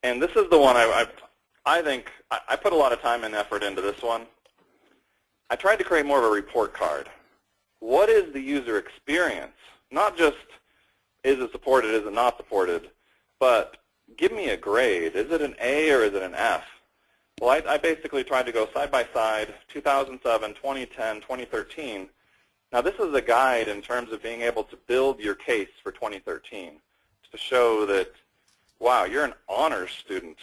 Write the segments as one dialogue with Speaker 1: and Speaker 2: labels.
Speaker 1: And this is the one I think I put a lot of time and effort into this one. I tried to create more of a report card. What is the user experience? Not just is it supported, is it not supported, but give me a grade. Is it an A or is it an F? Well, I basically tried to go side by side, 2007, 2010, 2013. Now this is a guide in terms of being able to build your case for 2013 to show that, wow, you're an honors student,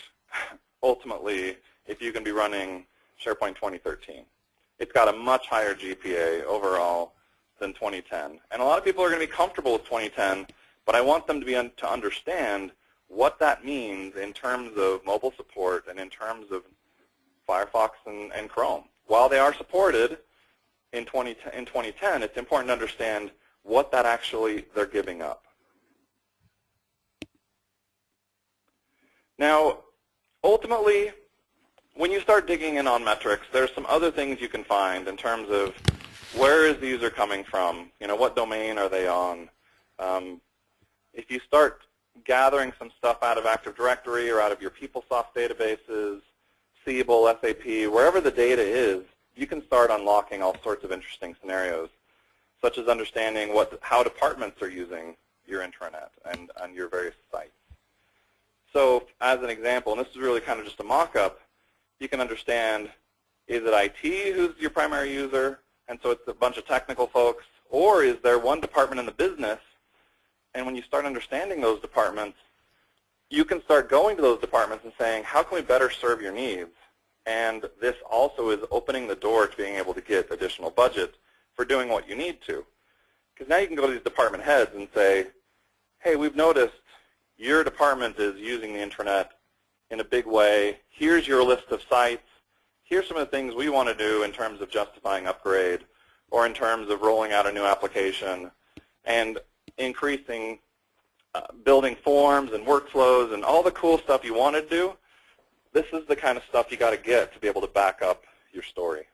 Speaker 1: ultimately, if you can be running SharePoint 2013. It's got a much higher GPA overall than 2010. And a lot of people are going to be comfortable with 2010, but I want them to be to understand what that means in terms of mobile support and in terms of Firefox and Chrome. While they are supported in 2010, it's important to understand what that actually they're giving up. Now, ultimately, when you start digging in on metrics, there's some other things you can find in terms of where is the user coming from, what domain are they on. If you start gathering some stuff out of Active Directory or out of your PeopleSoft databases, Siebel, SAP, wherever the data is, you can start unlocking all sorts of interesting scenarios, such as understanding how departments are using your intranet and your various sites. So as an example, and this is really kind of just a mock-up, you can understand, is it IT who's your primary user, and so it's a bunch of technical folks, or is there one department in the business, and when you start understanding those departments, you can start going to those departments and saying, how can we better serve your needs? And this also is opening the door to being able to get additional budget for doing what you need to. Because now you can go to these department heads and say, hey, we've noticed your department is using the intranet in a big way. Here's your list of sites. Here's some of the things we want to do in terms of justifying upgrade or in terms of rolling out a new application and increasing, building forms and workflows and all the cool stuff you want to do. This is the kind of stuff you got to get to be able to back up your story.